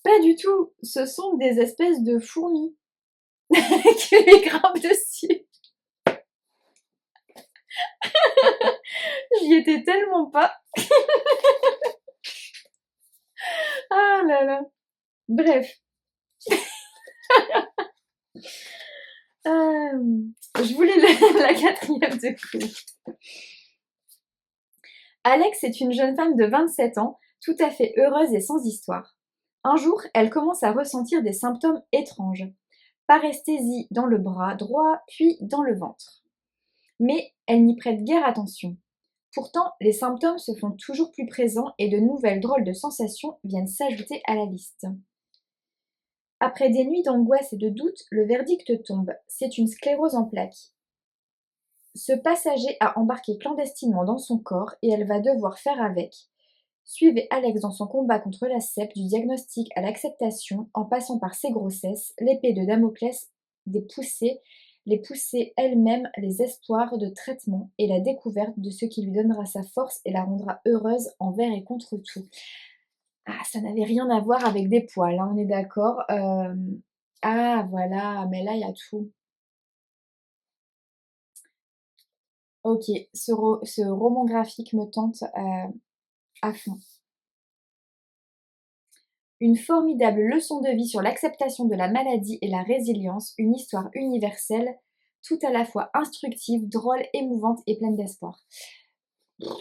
Pas du tout! Ce sont des espèces de fourmis qui lui grimpent dessus. J'y étais tellement pas. Ah là là. Bref. Je voulais la quatrième de coup. Alex est une jeune femme de 27 ans, tout à fait heureuse et sans histoire. Un jour, elle commence à ressentir des symptômes étranges. Paresthésie dans le bras droit, puis dans le ventre. Mais elle n'y prête guère attention. Pourtant, les symptômes se font toujours plus présents et de nouvelles drôles de sensations viennent s'ajouter à la liste. Après des nuits d'angoisse et de doute, le verdict tombe. C'est une sclérose en plaques. Ce passager a embarqué clandestinement dans son corps et elle va devoir faire avec. Suivez Alex dans son combat contre la SEP du diagnostic à l'acceptation, en passant par ses grossesses, l'épée de Damoclès des poussées, les poussées elles-mêmes, les espoirs de traitement et la découverte de ce qui lui donnera sa force et la rendra heureuse envers et contre tout. Ah, ça n'avait rien à voir avec des poils, hein, on est d'accord. Ah, voilà, mais là, il y a tout. Ok, ce roman graphique me tente à fond. Une formidable leçon de vie sur l'acceptation de la maladie et la résilience, une histoire universelle, tout à la fois instructive, drôle, émouvante et pleine d'espoir.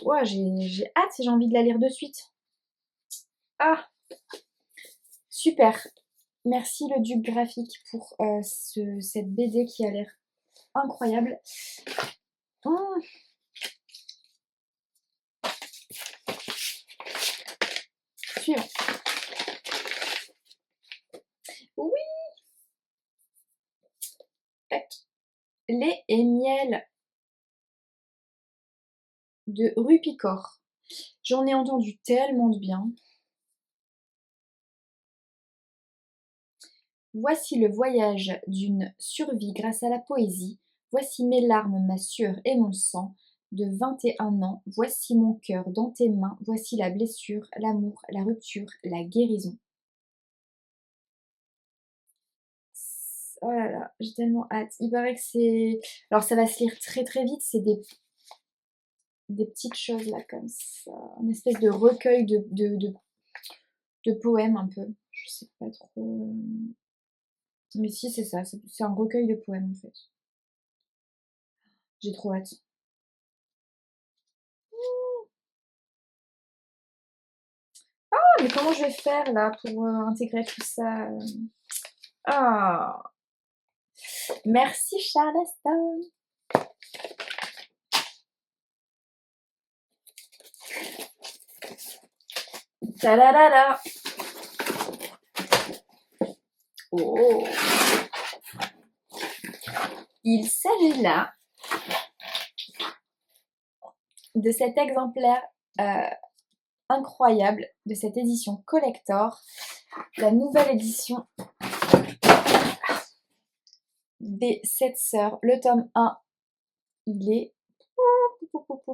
Ouais, j'ai hâte, j'ai envie de la lire de suite. Ah, super. Merci le Duc graphique pour cette BD qui a l'air incroyable. Suivant. Oui. Tac. Lait et miel de Rupicor. J'en ai entendu tellement de bien. Voici le voyage d'une survie grâce à la poésie. Voici mes larmes, ma sueur et mon sang. De 21 ans, voici mon cœur dans tes mains. Voici la blessure, l'amour, la rupture, la guérison. Oh là là, j'ai tellement hâte. Il paraît que c'est... Alors ça va se lire très très vite, c'est des petites choses là comme ça. Une espèce de recueil de poèmes un peu. Je sais pas trop... Mais si, c'est ça, c'est un recueil de poèmes en fait. J'ai trop hâte. Mais comment je vais faire là pour intégrer tout ça Ah, merci Charleston. Ta-da-da-da. Oh. Il s'agit là de cet exemplaire incroyable, de cette édition collector, la nouvelle édition des 7 sœurs. Le tome 1, il est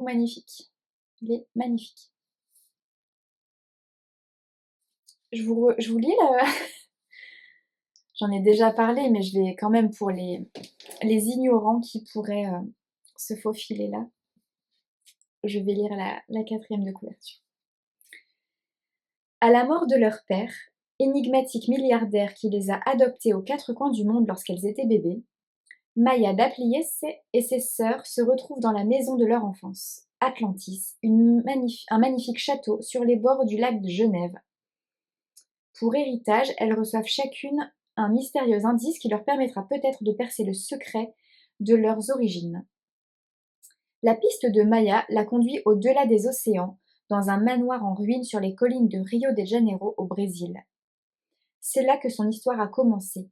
magnifique. Il est magnifique. Je vous lis là. J'en ai déjà parlé, mais je vais quand même pour les ignorants qui pourraient se faufiler là. Je vais lire la quatrième de couverture. À la mort de leur père, énigmatique milliardaire qui les a adoptés aux quatre coins du monde lorsqu'elles étaient bébés, Maya Daplier et ses sœurs se retrouvent dans la maison de leur enfance, Atlantis, un magnifique château sur les bords du lac de Genève. Pour héritage, elles reçoivent chacune un mystérieux indice qui leur permettra peut-être de percer le secret de leurs origines. La piste de Maya la conduit au-delà des océans, dans un manoir en ruine sur les collines de Rio de Janeiro au Brésil. C'est là que son histoire a commencé.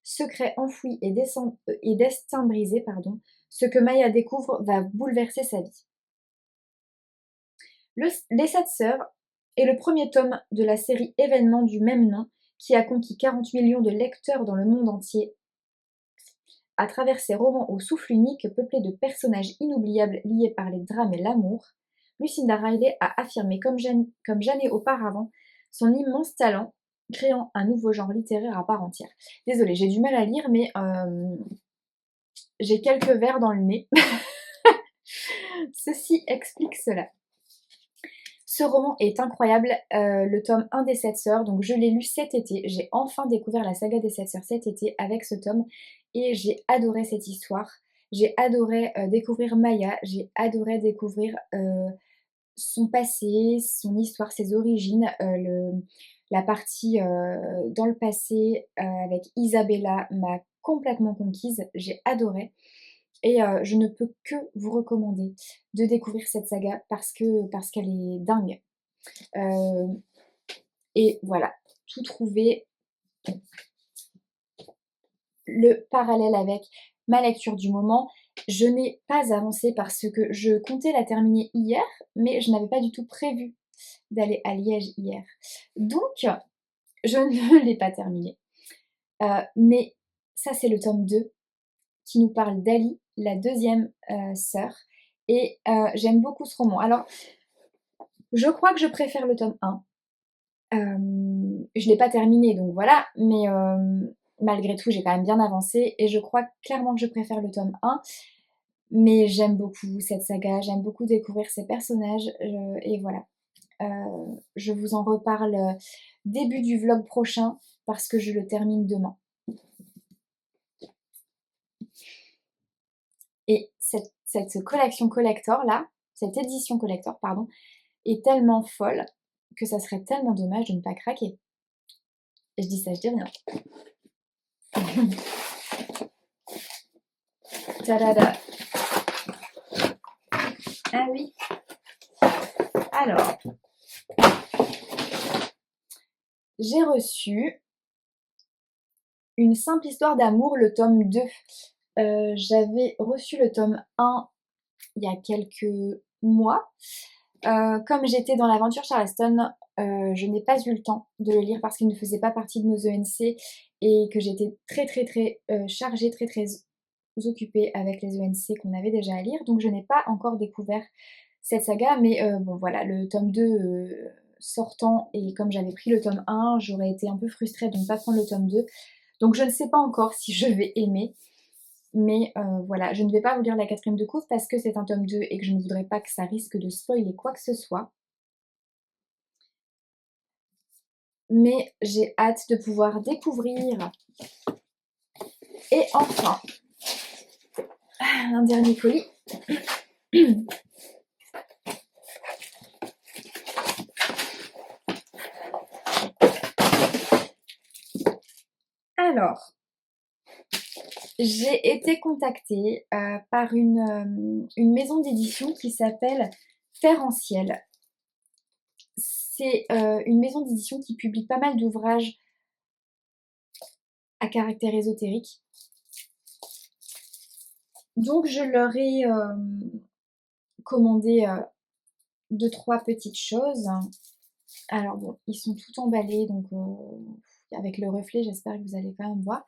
Secret enfoui et destin brisé, ce que Maya découvre va bouleverser sa vie. Les 7 sœurs est le premier tome de la série événements du même nom qui a conquis 40 millions de lecteurs dans le monde entier. À travers ses romans au souffle unique peuplés de personnages inoubliables liés par les drames et l'amour, Lucinda Riley a affirmé, comme jamais auparavant, son immense talent, créant un nouveau genre littéraire à part entière. Désolée, j'ai du mal à lire, mais j'ai quelques vers dans le nez. Ceci explique cela. Ce roman est incroyable, le tome 1 des 7 sœurs, donc je l'ai lu cet été. J'ai enfin découvert la saga des 7 sœurs cet été avec ce tome et j'ai adoré cette histoire. J'ai adoré découvrir Maya, j'ai adoré découvrir son passé, son histoire, ses origines, la partie dans le passé avec Isabella m'a complètement conquise, j'ai adoré. Et je ne peux que vous recommander de découvrir cette saga parce qu'elle est dingue. Et voilà, tout trouver le parallèle avec ma lecture du moment. Je n'ai pas avancé parce que je comptais la terminer hier, mais je n'avais pas du tout prévu d'aller à Liège hier. Donc, je ne l'ai pas terminée. Mais ça, c'est le tome 2 qui nous parle d'Ali, la deuxième sœur. Et j'aime beaucoup ce roman. Alors, je crois que je préfère le tome 1. Je ne l'ai pas terminé, donc voilà. Mais malgré tout, j'ai quand même bien avancé. Et je crois clairement que je préfère le tome 1. Mais j'aime beaucoup cette saga. J'aime beaucoup découvrir ces personnages. Et voilà. Je vous en reparle début du vlog prochain parce que je le termine demain. Et cette collection collector là, cette édition collector, pardon, est tellement folle que ça serait tellement dommage de ne pas craquer. Et je dis ça, je dis rien. Tadada. Ah oui. Alors, j'ai reçu Une simple histoire d'amour, le tome 2. J'avais reçu le tome 1 il y a quelques mois. Comme j'étais dans l'aventure Charleston, je n'ai pas eu le temps de le lire parce qu'il ne faisait pas partie de nos ENC et que j'étais très chargée, très occupée avec les ENC qu'on avait déjà à lire. Donc je n'ai pas encore découvert cette saga, mais bon voilà, le tome 2 sortant et comme j'avais pris le tome 1, j'aurais été un peu frustrée de ne pas prendre le tome 2. Donc je ne sais pas encore si je vais aimer. Mais voilà, je ne vais pas vous lire la 4e de couve parce que c'est un tome 2 et que je ne voudrais pas que ça risque de spoiler quoi que ce soit. Mais j'ai hâte de pouvoir découvrir. Et enfin, un dernier colis. Alors, j'ai été contactée par une maison d'édition qui s'appelle Terre en Ciel. C'est une maison d'édition qui publie pas mal d'ouvrages à caractère ésotérique. Donc je leur ai commandé 2-3 petites choses. Alors bon, ils sont tout emballés, donc avec le reflet, j'espère que vous allez quand même voir.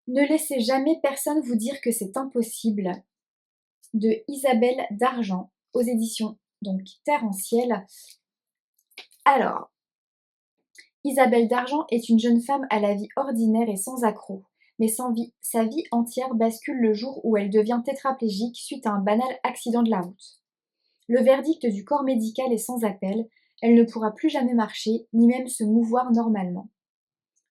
Ne laissez jamais personne vous dire que c'est impossible, de Isabelle Dargent, aux éditions donc Terre en Ciel. Alors, Isabelle Dargent est une jeune femme à la vie ordinaire et sans accroc, mais sa vie entière bascule le jour où elle devient tétraplégique suite à un banal accident de la route. Le verdict du corps médical est sans appel, Elle ne pourra plus jamais marcher, ni même se mouvoir normalement.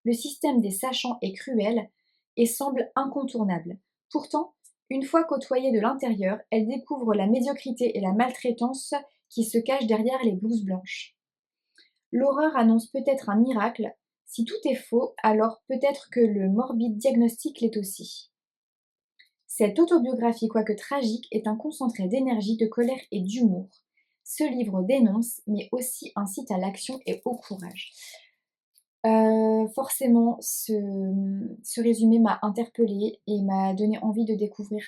Le système des sachants est cruel et semble incontournable. Pourtant, une fois côtoyée de l'intérieur, elle découvre la médiocrité et la maltraitance qui se cachent derrière les blouses blanches. L'horreur annonce peut-être un miracle. Si tout est faux, alors peut-être que le morbide diagnostic l'est aussi. Cette autobiographie, quoique tragique, est un concentré d'énergie, de colère et d'humour. Ce livre dénonce, mais aussi incite à l'action et au courage. Forcément, ce résumé m'a interpellée et m'a donné envie de découvrir.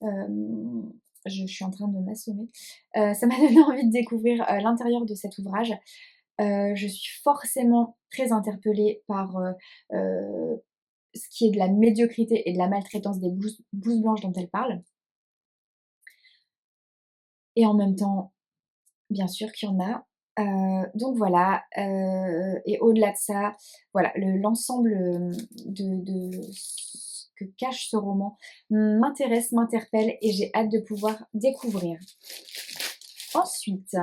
Je suis en train de m'assommer. Ça m'a donné envie de découvrir l'intérieur de cet ouvrage. Je suis forcément très interpellée par ce qui est de la médiocrité et de la maltraitance des blouses blanches dont elle parle. Et en même temps, bien sûr qu'il y en a. Donc voilà, et au-delà de ça, voilà, l'ensemble de ce que cache ce roman m'intéresse, m'interpelle et j'ai hâte de pouvoir découvrir. Ensuite,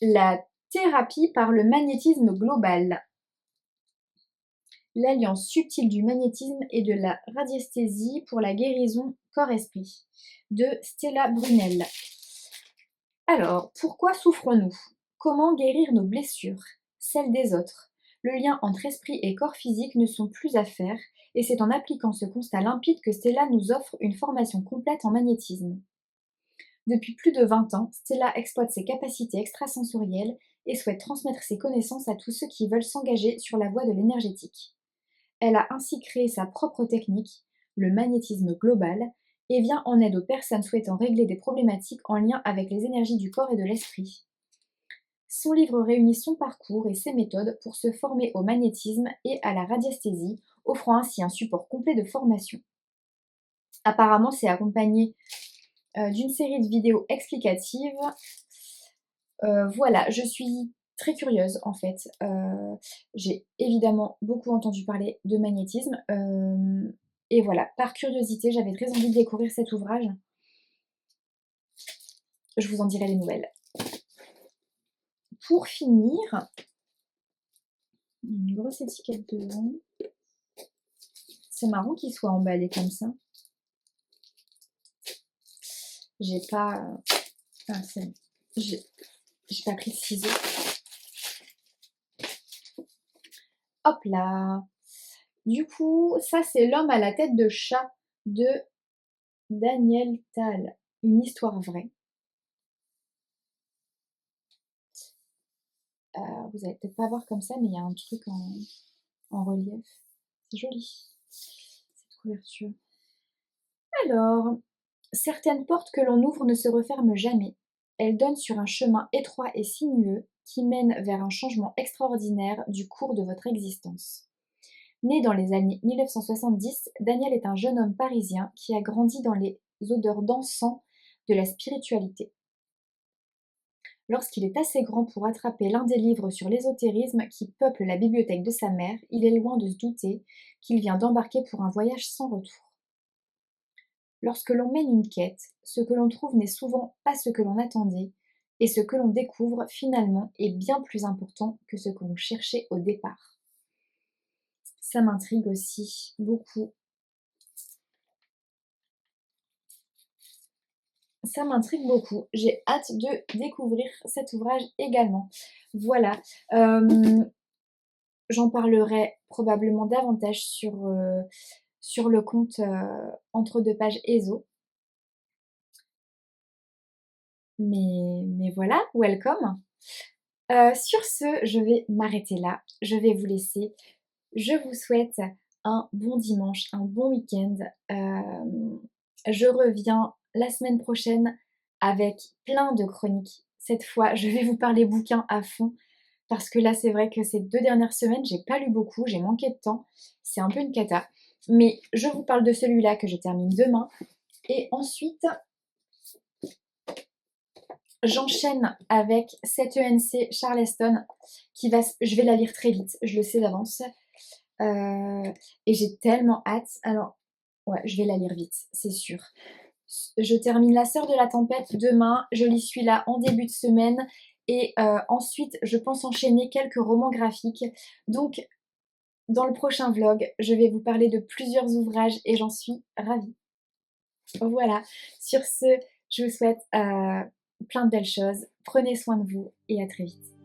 la thérapie par le magnétisme global. L'alliance subtile du magnétisme et de la radiesthésie pour la guérison corps-esprit, de Stella Brunel. Alors, pourquoi souffrons-nous? Comment guérir nos blessures, celles des autres? Le lien entre esprit et corps physique ne sont plus à faire, et c'est en appliquant ce constat limpide que Stella nous offre une formation complète en magnétisme. Depuis plus de 20 ans, Stella exploite ses capacités extrasensorielles et souhaite transmettre ses connaissances à tous ceux qui veulent s'engager sur la voie de l'énergétique. Elle a ainsi créé sa propre technique, le magnétisme global, et vient en aide aux personnes souhaitant régler des problématiques en lien avec les énergies du corps et de l'esprit. Son livre réunit son parcours et ses méthodes pour se former au magnétisme et à la radiesthésie, offrant ainsi un support complet de formation. Apparemment, c'est accompagné d'une série de vidéos explicatives. Voilà, je suis très curieuse en fait. J'ai évidemment beaucoup entendu parler de magnétisme. Et voilà, par curiosité, j'avais très envie de découvrir cet ouvrage. Je vous en dirai des nouvelles. Pour finir, une grosse étiquette devant. C'est marrant qu'il soit emballé comme ça. J'ai pas... Ah, j'ai pas pris de ciseaux. Hop là! Du coup, ça c'est L'homme à la tête de chat de Daniel Tal. Une histoire vraie. Vous allez peut-être pas voir comme ça, mais il y a un truc en relief. C'est joli, cette couverture. Alors, certaines portes que l'on ouvre ne se referment jamais. Elles donnent sur un chemin étroit et sinueux qui mène vers un changement extraordinaire du cours de votre existence. Né dans les années 1970, Daniel est un jeune homme parisien qui a grandi dans les odeurs d'encens de la spiritualité. Lorsqu'il est assez grand pour attraper l'un des livres sur l'ésotérisme qui peuple la bibliothèque de sa mère, il est loin de se douter qu'il vient d'embarquer pour un voyage sans retour. Lorsque l'on mène une quête, ce que l'on trouve n'est souvent pas ce que l'on attendait, et ce que l'on découvre finalement est bien plus important que ce que l'on cherchait au départ. Ça m'intrigue aussi beaucoup. Ça m'intrigue beaucoup. J'ai hâte de découvrir cet ouvrage également. Voilà. J'en parlerai probablement davantage sur le compte Entre deux pages ESO. Mais voilà, welcome. Sur ce, je vais m'arrêter là. Je vais vous laisser. Je vous souhaite un bon dimanche, un bon week-end. Je reviens la semaine prochaine avec plein de chroniques. Cette fois, je vais vous parler bouquins à fond parce que là, c'est vrai que ces 2 dernières semaines, j'ai pas lu beaucoup, j'ai manqué de temps. C'est un peu une cata. Mais je vous parle de celui-là que je termine demain. Et ensuite, j'enchaîne avec cette ENC Charleston je vais la lire très vite, je le sais d'avance. Et j'ai tellement hâte. Alors, ouais, je vais la lire vite, c'est sûr. Je termine La Sœur de la Tempête demain, je lis celui-là en début de semaine et ensuite je pense enchaîner quelques romans graphiques. Donc dans le prochain vlog, je vais vous parler de plusieurs ouvrages et j'en suis ravie. Voilà, sur ce, je vous souhaite plein de belles choses, prenez soin de vous et à très vite.